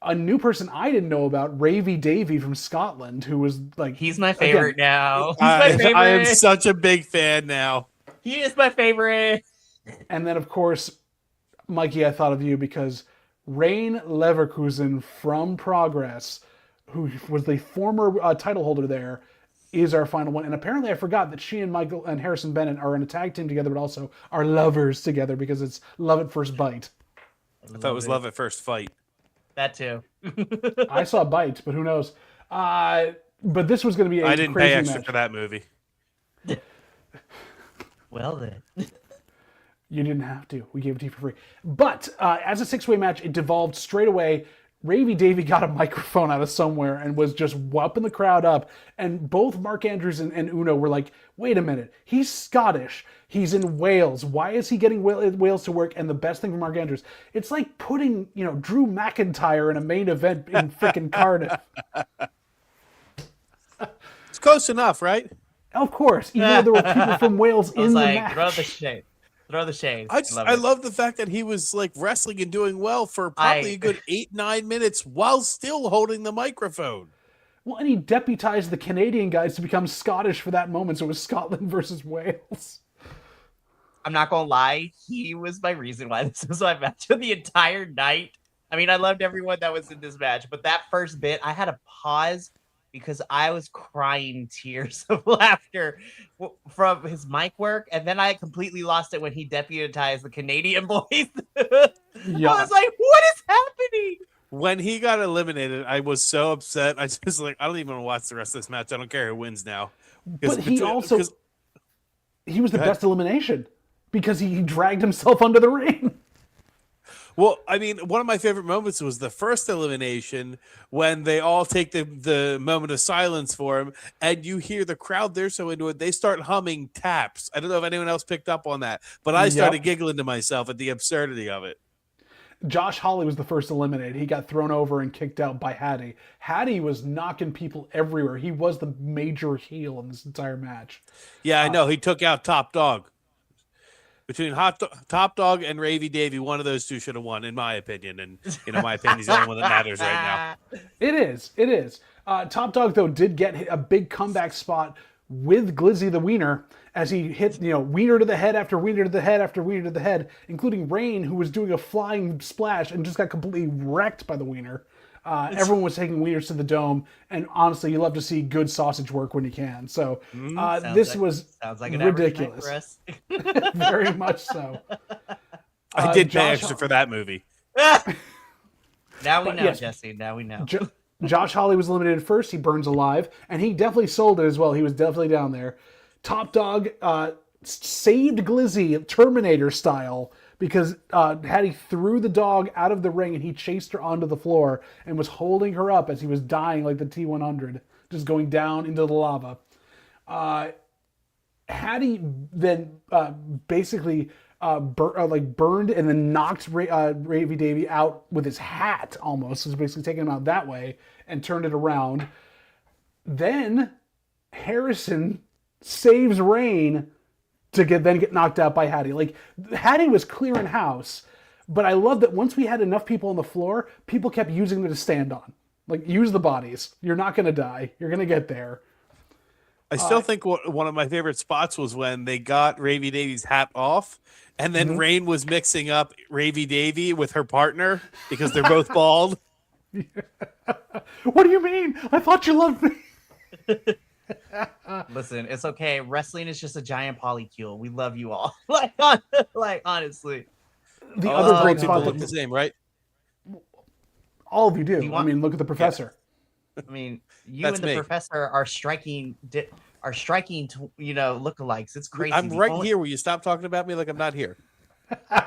[SPEAKER 1] A new person I didn't know about, Ravy Davey from Scotland, who was like...
[SPEAKER 2] He's my favorite now. He's
[SPEAKER 3] my
[SPEAKER 2] favorite.
[SPEAKER 3] I am such a big fan now.
[SPEAKER 2] He is my favorite.
[SPEAKER 1] And then, of course, Mikey, I thought of you because Rain Leverkusen from Progress, who was the former title holder there, is our final one. And apparently I forgot that she and Michael and Harrison Bennett are in a tag team together, but also are lovers together because it's love at first bite.
[SPEAKER 3] I thought it was love at first fight.
[SPEAKER 2] That too.
[SPEAKER 1] I saw Bite, but who knows? But this was going to be a
[SPEAKER 3] I didn't
[SPEAKER 1] crazy
[SPEAKER 3] pay extra
[SPEAKER 1] match.
[SPEAKER 3] for that movie.
[SPEAKER 2] Well then.
[SPEAKER 1] You didn't have to. We gave it to you for free. But as a 6-way match, it devolved straight away. Ravy Davey got a microphone out of somewhere and was just whopping the crowd up. And both Mark Andrews and Uno were like, wait a minute, he's Scottish. He's in Wales. Why is he getting Wales to work? And the best thing for Mark Andrews, it's like putting, Drew McIntyre in a main event in freaking Cardiff.
[SPEAKER 3] It's close enough, right?
[SPEAKER 1] Of course, even though there were people from Wales in the match.
[SPEAKER 2] Throw the shade. Throw the shade.
[SPEAKER 3] I love the fact that he was like wrestling and doing well for probably a good 8-9 minutes while still holding the microphone.
[SPEAKER 1] Well, and he deputized the Canadian guys to become Scottish for that moment, so it was Scotland versus Wales.
[SPEAKER 2] I'm not gonna lie, he was my reason why this was my match of the entire night. I mean, I loved everyone that was in this match, but that first bit, I had to pause because I was crying tears of laughter from his mic work, and then I completely lost it when he deputized the Canadian boys.
[SPEAKER 1] Yeah.
[SPEAKER 2] I was like, what is happening?
[SPEAKER 3] When he got eliminated, I was so upset. I just I don't even want to watch the rest of this match. I don't care who wins now.
[SPEAKER 1] But he was the best elimination because he dragged himself under the ring.
[SPEAKER 3] Well, I mean, one of my favorite moments was the first elimination when they all take the moment of silence for him, and you hear the crowd, they're so into it, they start humming taps. I don't know if anyone else picked up on that, but I started giggling to myself at the absurdity of it.
[SPEAKER 1] Josh Hawley was the first eliminated. He got thrown over and kicked out by Hattie. Hattie was knocking people everywhere. He was the major heel in this entire match.
[SPEAKER 3] Yeah, I know. He took out Top Dog. Between Top Dog and Ravy Davy, one of those two should have won, in my opinion. And my opinion is the only one that matters right now.
[SPEAKER 1] It is. Top Dog, though, did get a big comeback spot with Glizzy the Wiener as he hit, wiener to the head after wiener to the head after wiener to the head, including Rain, who was doing a flying splash and just got completely wrecked by the wiener. Everyone was taking wieners to the dome, and honestly, you love to see good sausage work when you can. So this
[SPEAKER 2] sounds like
[SPEAKER 1] ridiculous. Very much so.
[SPEAKER 3] I did pay extra for that movie.
[SPEAKER 2] Now we know, yes, Jesse. Now we know.
[SPEAKER 1] Josh Hawley was eliminated first. He burns alive, and he definitely sold it as well. He was definitely down there. Top Dog saved Glizzy Terminator style because Hattie threw the dog out of the ring and he chased her onto the floor and was holding her up as he was dying like the T-100, just going down into the lava. Hattie then basically burned and then knocked Ravy Davy out with his hat almost. So basically taking him out that way and turned it around. Then Harrison saves Rain to get knocked out by Hattie. Like, Hattie was clearing house, but I love that once we had enough people on the floor, people kept using them to stand on. Like, use the bodies. You're not going to die. You're going to get there.
[SPEAKER 3] I still think one of my favorite spots was when they got Ravy Davy's hat off, and then Rain was mixing up Ravy Davy with her partner because they're both bald.
[SPEAKER 1] What do you mean? I thought you loved me.
[SPEAKER 2] Listen, it's okay. Wrestling is just a giant polycule. We love you all. like honestly.
[SPEAKER 1] The other great
[SPEAKER 3] people
[SPEAKER 1] spot
[SPEAKER 3] look the same, right?
[SPEAKER 1] All of you do. I mean, look at the professor.
[SPEAKER 2] Yeah. I mean, you and the professor are striking lookalikes. It's crazy.
[SPEAKER 3] I'm here. Will you stop talking about me like I'm not here?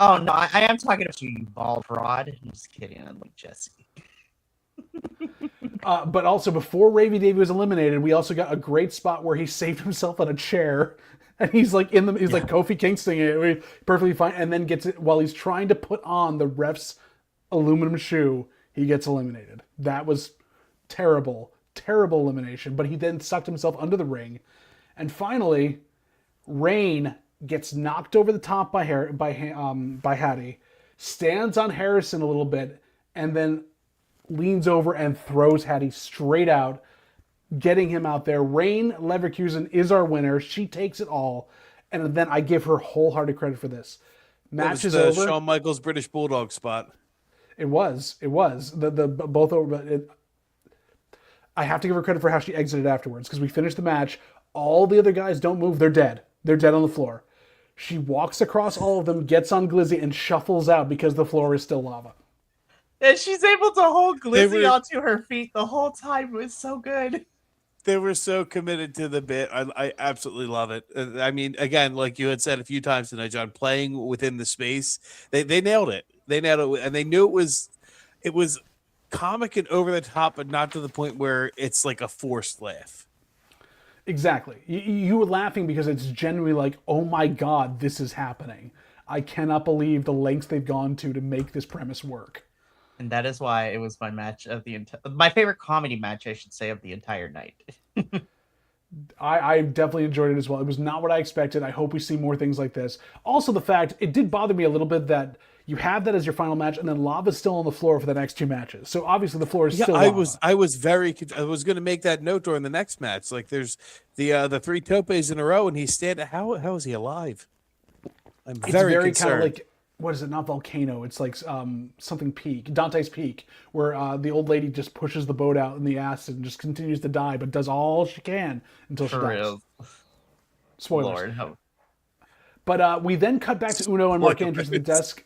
[SPEAKER 2] Oh no, I am talking to you, bald broad. I'm just kidding. I'm like Jesse.
[SPEAKER 1] But also, before Ravy Davy was eliminated, we also got a great spot where he saved himself on a chair, and he's like like Kofi Kingston, it perfectly fine, and then gets it while he's trying to put on the ref's aluminum shoe. He gets eliminated. That was terrible elimination. But he then sucked himself under the ring, and finally, Rain gets knocked over the top by Hattie, stands on Harrison a little bit, and then leans over and throws Hattie straight out, getting him out there. Rain Leverkusen is our winner. She takes it all. And then I give her wholehearted credit for this. Match is over.
[SPEAKER 3] Shawn Michaels British Bulldog spot.
[SPEAKER 1] It was. The both over. But I have to give her credit for how she exited afterwards, because we finished the match. All the other guys don't move. They're dead. They're dead on the floor. She walks across all of them, gets on Glizzy, and shuffles out because the floor is still lava.
[SPEAKER 2] And she's able to hold Glizzy onto her feet the whole time. It was so good.
[SPEAKER 3] They were so committed to the bit. I absolutely love it. I mean, again, like you had said a few times tonight, John, playing within the space, they nailed it. They nailed it, and they knew it was comic and over the top, but not to the point where it's like a forced laugh.
[SPEAKER 1] Exactly. You were laughing because it's genuinely like, oh my God, this is happening. I cannot believe the lengths they've gone to make this premise work.
[SPEAKER 2] And that is why it was my match of my favorite comedy match, I should say, of the entire night.
[SPEAKER 1] I definitely enjoyed it as well. It was not what I expected. I hope we see more things like this. Also, the fact, it did bother me a little bit that you have that as your final match, and then lava's still on the floor for the next two matches. So obviously the floor is still lava.
[SPEAKER 3] I was going to make that note during the next match. Like, there's the three topes in a row, and he's standing. How is he alive? I'm very concerned.
[SPEAKER 1] Kind of like, what is it? Not Volcano. It's like something Peak, Dante's Peak, where the old lady just pushes the boat out in the acid and just continues to die, but does all she can until she dies. Spoilers. Lord. But we then cut back to Uno and Mark Andrews at the desk.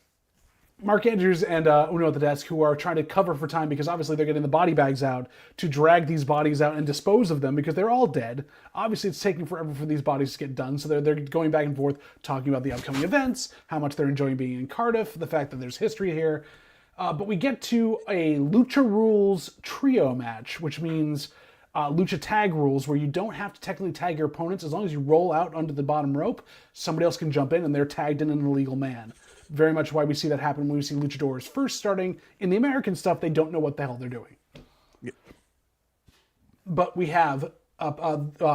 [SPEAKER 1] Mark Andrews and Uno at the desk, who are trying to cover for time because obviously they're getting the body bags out to drag these bodies out and dispose of them because they're all dead. Obviously, it's taking forever for these bodies to get done, so they're going back and forth talking about the upcoming events, how much they're enjoying being in Cardiff, the fact that there's history here. But we get to a Lucha Rules trio match, which means Lucha Tag Rules, where you don't have to technically tag your opponents. As long as you roll out under the bottom rope, somebody else can jump in and they're tagged in an illegal man. Very much why we see that happen when we see luchadors first starting. In the American stuff, they don't know what the hell they're doing. Yep. But we have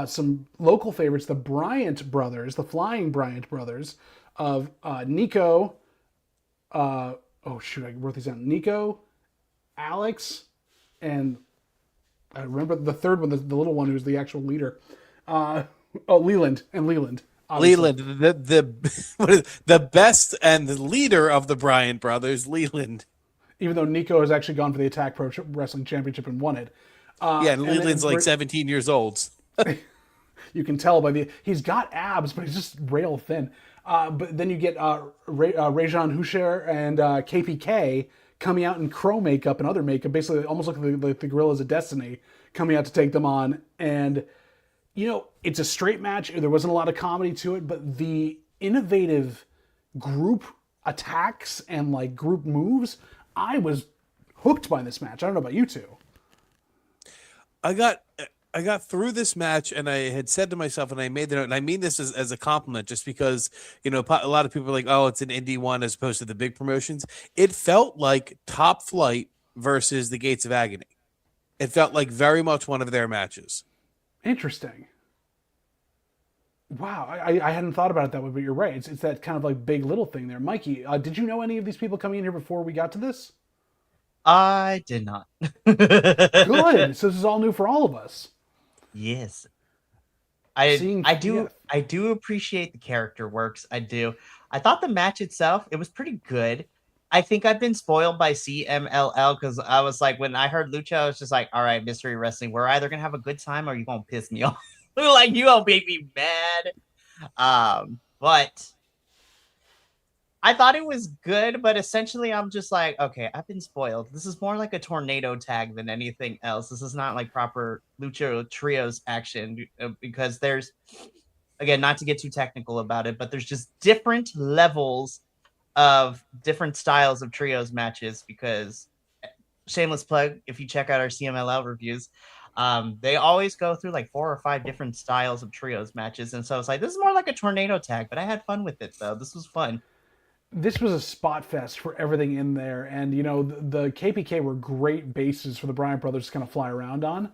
[SPEAKER 1] some local favorites, the Bryant brothers, the Flying Bryant brothers, of Nico. Oh shoot, I wrote these down. Nico, Alex, and I remember the third one, the little one who's the actual leader. Leland and Leland. Obviously.
[SPEAKER 3] Leland, the best and the leader of the Bryant brothers, Leland.
[SPEAKER 1] Even though Nico has actually gone for the Attack Pro Wrestling Championship and won it.
[SPEAKER 3] Yeah, and Leland's like 17 years old.
[SPEAKER 1] You can tell by he's got abs, but he's just rail thin. But then you get Rajan Husher and KPK coming out in crow makeup and other makeup, basically almost like the Gorillas of Destiny, coming out to take them on. And, it's a straight match. There wasn't a lot of comedy to it, but the innovative group attacks and like group moves, I was hooked by this match. I don't know about you two.
[SPEAKER 3] I got through this match and I had said to myself, and I made the note, and I mean this as a compliment, just because, a lot of people are like, oh, it's an indie one as opposed to the big promotions. It felt like Top Flight versus the Gates of Agony. It felt like very much one of their matches.
[SPEAKER 1] Interesting. Wow, I hadn't thought about it that way, but you're right. It's that kind of like big little thing there. Mikey, did you know any of these people coming in here before we got to this?
[SPEAKER 2] I did not.
[SPEAKER 1] Good. So this is all new for all of us.
[SPEAKER 2] Yes. I do appreciate the character works. I do. I thought the match itself, it was pretty good. I think I've been spoiled by CMLL because I was like, when I heard Lucha, I was just like, all right, Mystery Wrestling, we're either going to have a good time or you're going to piss me off. Like, you gonna make me mad. But I thought it was good, but essentially I'm just like, okay, I've been spoiled. This is more like a tornado tag than anything else. This is not like proper Lucha Trios action because there's, again, not to get too technical about it, but there's just different levels of different styles of trios matches because, shameless plug, if you check out our CMLL reviews, they always go through like 4 or 5 different styles of trios matches. And so it's like, this is more like a tornado tag, but I had fun with it though. This was fun.
[SPEAKER 1] This was a spot fest for everything in there. And, the KPK were great bases for the Bryant brothers to kind of fly around on.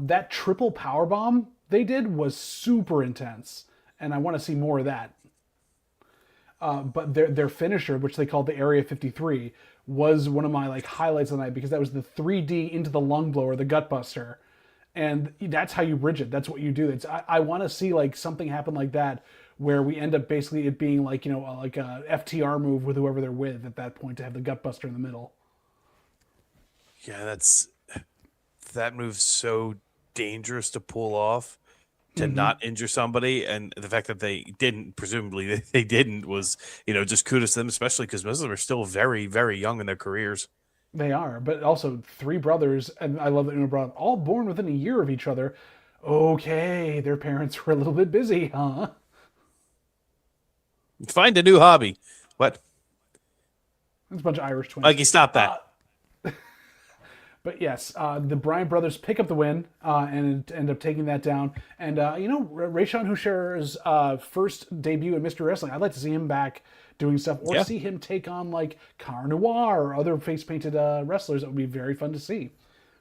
[SPEAKER 1] That triple powerbomb they did was super intense. And I want to see more of that. But their finisher, which they called the Area 53, was one of my like highlights of the night because that was the 3D into the lung blower, the gut buster, and that's how you bridge it. That's what you do. I want to see like something happen like that where we end up basically it being like like a FTR move with whoever they're with at that point to have the gut buster in the middle.
[SPEAKER 3] Yeah, that move's so dangerous to pull off. To not injure somebody, and the fact that they didn't, presumably they didn't, was just kudos to them, especially because most of them are still very, very young in their careers.
[SPEAKER 1] They are, but also 3 brothers, and I love that Uno brought up, all born within a year of each other. Okay, their parents were a little bit busy, huh?
[SPEAKER 3] Find a new hobby. What?
[SPEAKER 1] There's a bunch of Irish twins.
[SPEAKER 3] Mikey, stop that.
[SPEAKER 1] But yes, the Bryant brothers pick up the win and end up taking that down. And, Rayshawn Husher's first debut in Mr. Wrestling, I'd like to see him back doing stuff or see him take on like Car Noir or other face-painted wrestlers. That would be very fun to see.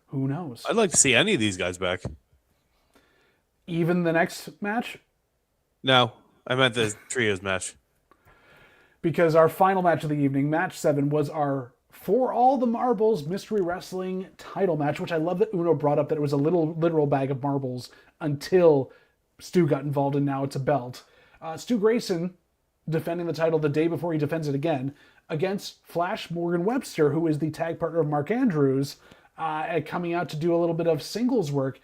[SPEAKER 1] Who knows?
[SPEAKER 3] I'd like to see any of these guys back.
[SPEAKER 1] Even the next match?
[SPEAKER 3] No, I meant the trios match.
[SPEAKER 1] Because our final match of the evening, match 7, was our For All the Marbles Mystery Wrestling title match, which I love that Uno brought up that it was a literal bag of marbles until Stu got involved, and now it's a belt. Stu Grayson defending the title the day before he defends it again against Flash Morgan Webster, who is the tag partner of Mark Andrews, coming out to do a little bit of singles work.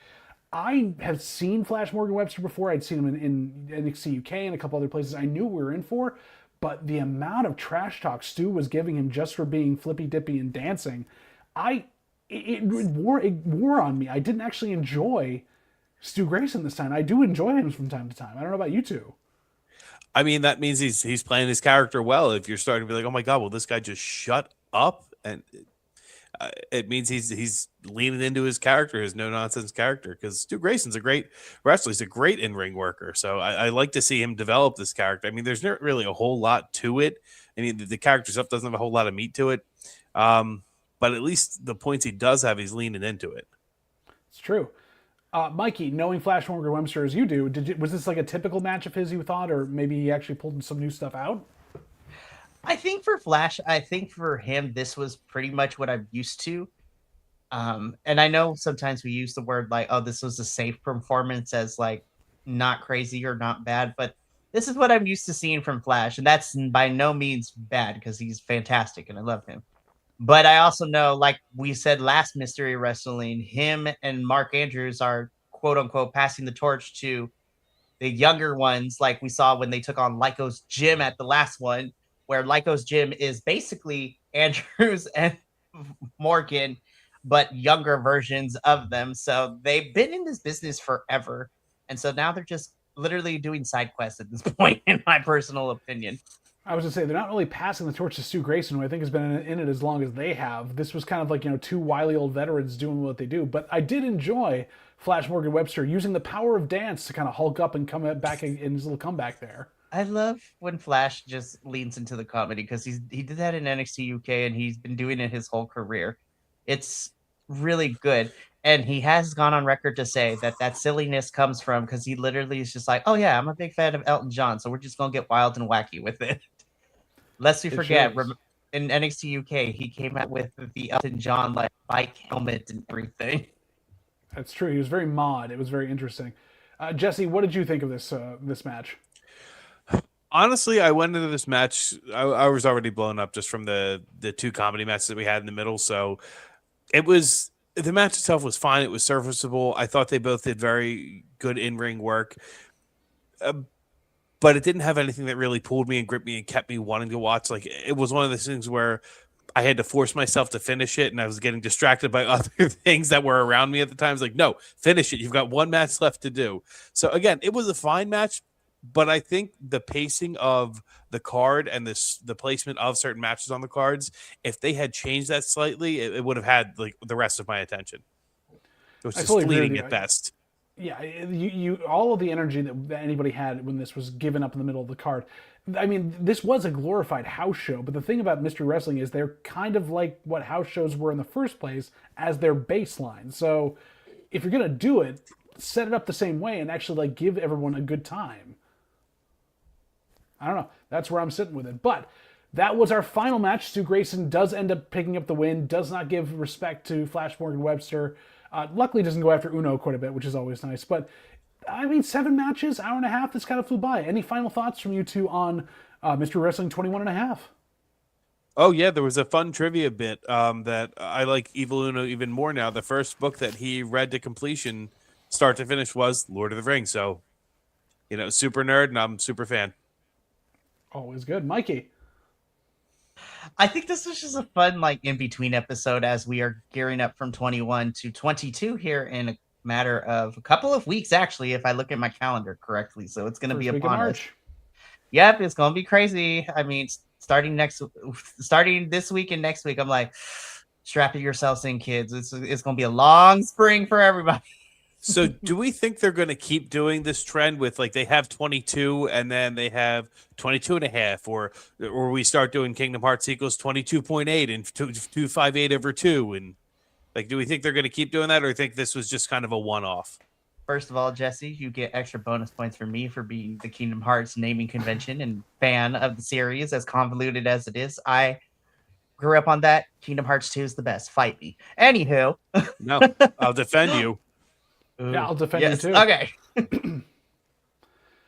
[SPEAKER 1] I have seen Flash Morgan Webster before. I'd seen him in NXT UK and a couple other places I knew we were in for. But the amount of trash talk Stu was giving him just for being flippy dippy and dancing, it wore on me. I didn't actually enjoy Stu Grayson this time. I do enjoy him from time to time. I don't know about you two.
[SPEAKER 3] I mean, that means he's playing his character well. If you're starting to be like, oh my God, will this guy just shut up? And it means he's leaning into his character, his no nonsense character. Because Stu Grayson's a great wrestler. He's a great in ring worker. So I like to see him develop this character. I mean, there's not really a whole lot to it. I mean, the character stuff doesn't have a whole lot of meat to it. But at least the points he does have, he's leaning into it.
[SPEAKER 1] It's true. Mikey, knowing Flash Morgan Webster as you do, was this like a typical match of his, you thought, or maybe he actually pulled some new stuff out?
[SPEAKER 2] I think for Flash, I think for him, this was pretty much what I'm used to. And I know sometimes we use the word like, oh, this was a safe performance as like not crazy or not bad, but this is what I'm used to seeing from Flash. And that's by no means bad because he's fantastic and I love him. But I also know, like we said last Mystery Wrestling, him and Mark Andrews are quote unquote passing the torch to the younger ones, like we saw when they took on Lyco's Gym at the last one, where Lyco's Gym is basically Andrews and Morgan, but younger versions of them. So they've been in this business forever. And so now they're just literally doing side quests at this point, in my personal opinion.
[SPEAKER 1] I was going to say, they're not really passing the torch to Stu Grayson, who I think has been in it as long as they have. This was kind of like, two wily old veterans doing what they do. But I did enjoy Flash Morgan Webster using the power of dance to kind of hulk up and come back in his little comeback there.
[SPEAKER 2] I love when Flash just leans into the comedy because he did that in NXT UK and he's been doing it his whole career. It's really good. And he has gone on record to say that silliness comes from because he literally is just like, oh yeah, I'm a big fan of Elton John, so we're just going to get wild and wacky with it. Lest we forget, in NXT UK, he came out with the Elton John like bike helmet and everything.
[SPEAKER 1] That's true. He was very mod. It was very interesting. Jesse, what did you think of this match?
[SPEAKER 3] Honestly, I went into this match. I was already blown up just from the two comedy matches that we had in the middle. So the match itself was fine. It was serviceable. I thought they both did very good in-ring work. But it didn't have anything that really pulled me and gripped me and kept me wanting to watch. Like, it was one of those things where I had to force myself to finish it, and I was getting distracted by other things that were around me at the time. I was like, no, finish it. You've got one match left to do. So, again, it was a fine match, but I think the pacing of the card and the placement of certain matches on the cards, if they had changed that slightly, it would have had, like, the rest of my attention. It was just fleeting at best.
[SPEAKER 1] Yeah, you all of the energy that anybody had when this was given up in the middle of the card. I mean, this was a glorified house show, but the thing about Mystery Wrestling is they're kind of like what house shows were in the first place as their baseline. So if you're gonna do it, set it up the same way and actually like give everyone a good time. I don't know. That's where I'm sitting with it. But that was our final match. Stu Grayson does end up picking up the win, does not give respect to Flash Morgan Webster. Luckily doesn't go after Uno quite a bit, which is always nice. But, I mean, 7 matches, hour and a half, this kind of flew by. Any final thoughts from you two on Mystery Wrestling 21 and a half?
[SPEAKER 3] Oh, yeah, there was a fun trivia bit that I like Evil Uno even more now. The first book that he read to completion, start to finish, was Lord of the Rings. So, super nerd, and I'm super fan.
[SPEAKER 1] Always good. Mikey?
[SPEAKER 2] I think this was just a fun, like, in-between episode as we are gearing up from 21 to 22 here in a matter of a couple of weeks, actually, if I look at my calendar correctly. So it's going to be upon us. Yep, it's going to be crazy. I mean, starting this week and next week, I'm like, strap yourselves in, kids. It's going to be a long spring for everybody.
[SPEAKER 3] So do we think they're going to keep doing this trend with, like, they have 22 and then they have 22 and a half, or we start doing Kingdom Hearts equals 22.8 and 258 over 2? And, like, do we think they're going to keep doing that, or think this was just kind of a one-off?
[SPEAKER 2] First of all, Jesse, you get extra bonus points for me for being the Kingdom Hearts naming convention and fan of the series, as convoluted as it is. I grew up on that. Kingdom Hearts 2 is the best. Fight me. Anywho.
[SPEAKER 3] No, I'll defend you.
[SPEAKER 1] Yeah, I'll defend you too.
[SPEAKER 2] Okay.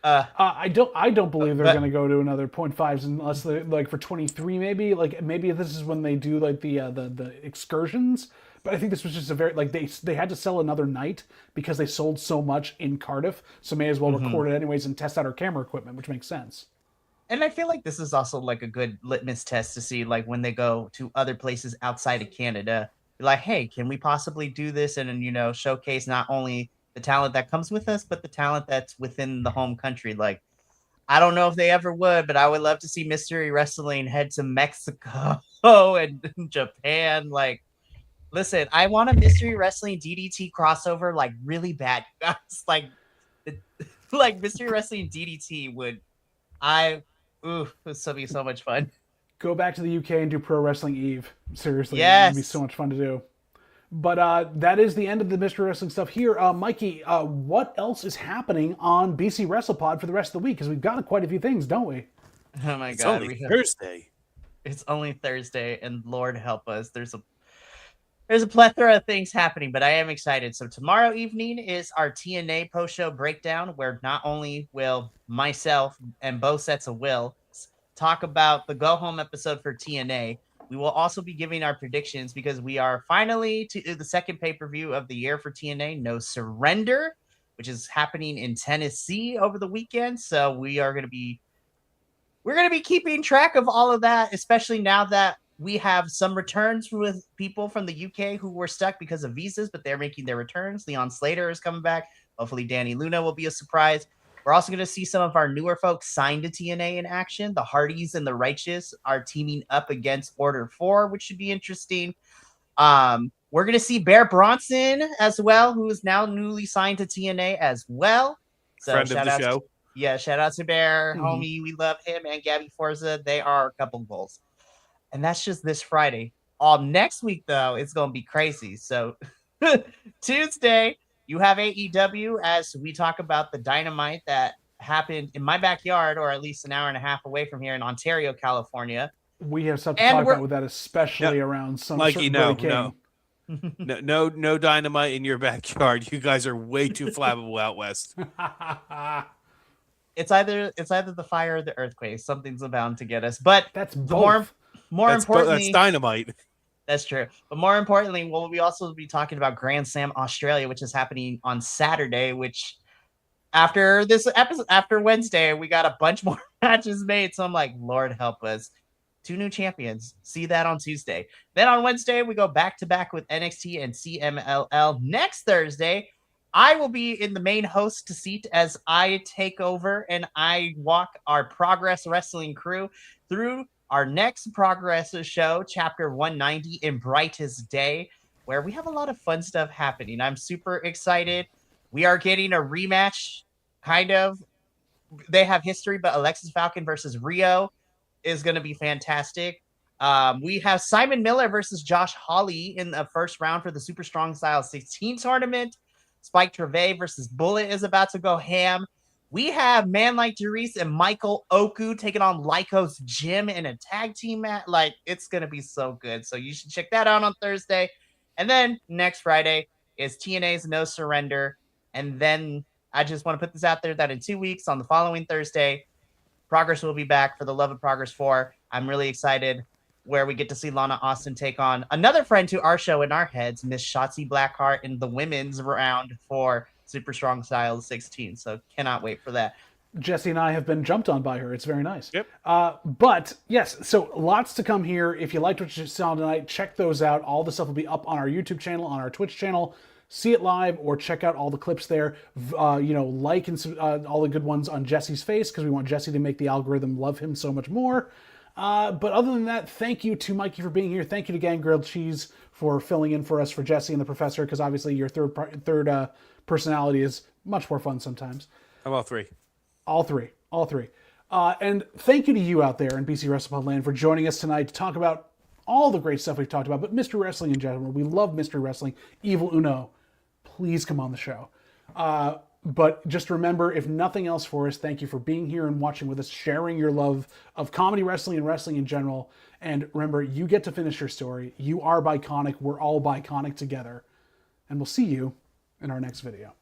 [SPEAKER 1] I don't believe they're going to go to another 0.5s unless they like for 23 maybe. Like maybe this is when they do like the excursions. But I think this was just a very like they had to sell another night because they sold so much in Cardiff, so may as well record it anyways and test out our camera equipment, which makes sense.
[SPEAKER 2] And I feel like this is also like a good litmus test to see like when they go to other places outside of Canada. Like, hey, can we possibly do this and showcase not only the talent that comes with us, but the talent that's within the home country? Like, I don't know if they ever would, but I would love to see Mystery Wrestling head to Mexico and Japan. Like, listen, I want a Mystery Wrestling DDT crossover, like, really bad. like Mystery Wrestling DDT would this would be so much fun.
[SPEAKER 1] Go back to the UK and do Pro Wrestling Eve. Seriously,
[SPEAKER 2] yes.
[SPEAKER 1] It'd be so much fun to do. But that is the end of the Mystery Wrestling stuff here. Mikey, what else is happening on BC WrestlePod for the rest of the week? Because we've got quite a few things, don't we?
[SPEAKER 2] Oh my
[SPEAKER 3] It's
[SPEAKER 2] God.
[SPEAKER 3] only Thursday.
[SPEAKER 2] It's only Thursday, and Lord help us. There's a plethora of things happening, but I am excited. So tomorrow evening is our TNA post-show breakdown, where not only will myself and both sets of Will talk about the go-home episode for TNA, we will also be giving our predictions because we are finally to the second pay-per-view of the year for TNA, No Surrender, which is happening in Tennessee over the weekend. So we're going to be keeping track of all of that, especially now that we have some returns with people from the UK who were stuck because of visas, but they're making their returns. Leon Slater is coming back. Hopefully Danny Luna will be a surprise. We're also going to see some of our newer folks signed to TNA in action. The Hardys and the Righteous are teaming up against Order 4, which should be interesting. We're going to see Bear Bronson as well, who is now newly signed to TNA as well. So
[SPEAKER 3] Friend of the show.
[SPEAKER 2] Shout out to Bear, homie. We love him and Gabby Forza. They are a couple goals. And that's just this Friday. All next week, though, it's going to be crazy. So Tuesday, you have AEW as we talk about the Dynamite that happened in my backyard, or at least an hour and a half away from here in Ontario, California.
[SPEAKER 1] We have stuff to talk about with that, especially around some
[SPEAKER 3] Mikey,
[SPEAKER 1] no
[SPEAKER 3] Dynamite in your backyard. You guys are way too flammable out west.
[SPEAKER 2] It's either the fire or the earthquake. Something's bound to get us. But
[SPEAKER 1] that's both.
[SPEAKER 2] More importantly,
[SPEAKER 3] that's Dynamite.
[SPEAKER 2] That's true. But more importantly, we'll also be talking about Grand Slam Australia, which is happening on Saturday, which after this episode, after Wednesday, we got a bunch more matches made. So I'm like, Lord help us. 2 new champions. See that on Tuesday. Then on Wednesday, we go back to back with NXT and CMLL. Next Thursday, I will be in the main host seat as I take over and I walk our Progress Wrestling crew through our next Progress show, Chapter 190 in Brightest Day, where we have a lot of fun stuff happening. I'm super excited. We are getting a rematch, kind of. They have history, but Alexis Falcon versus Rio is going to be fantastic. We have Simon Miller versus Josh Hawley in the first round for the Super Strong Style 16 tournament. Spike Trevay versus Bullet is about to go ham. We have Man Like Darius and Michael Oku taking on Lycos Jim in a tag team match. Like, it's going to be so good. So you should check that out on Thursday. And then next Friday is TNA's No Surrender. And then I just want to put this out there that in 2 weeks, on the following Thursday, Progress will be back for the Love of Progress 4. I'm really excited, where we get to see Lana Austin take on another friend to our show in our heads, Miss Shotzi Blackheart, in the women's round for Super Strong Style 16. So cannot wait for that.
[SPEAKER 1] Jesse and I have been jumped on by her. It's very nice.
[SPEAKER 3] Yep.
[SPEAKER 1] But yes, so lots to come here. If you liked what you saw tonight, check those out. All the stuff will be up on our YouTube channel, on our Twitch channel. See it live or check out all the clips there. Like and all the good ones on Jesse's face, because we want Jesse to make the algorithm love him so much more. But other than that, thank you to Mikey for being here. Thank you to Gang Grilled Cheese for filling in for us for Jesse and the Professor, because obviously your third personality is much more fun sometimes.
[SPEAKER 3] How about 3?
[SPEAKER 1] All three. And thank you to you out there in BC WrestlePod land for joining us tonight to talk about all the great stuff we've talked about, but Mystery Wrestling in general. We love Mystery Wrestling. Evil Uno, please come on the show. But just remember, if nothing else for us, thank you for being here and watching with us, sharing your love of comedy wrestling and wrestling in general. And remember, you get to finish your story. You are Biconic. We're all Biconic together. And we'll see you in our next video.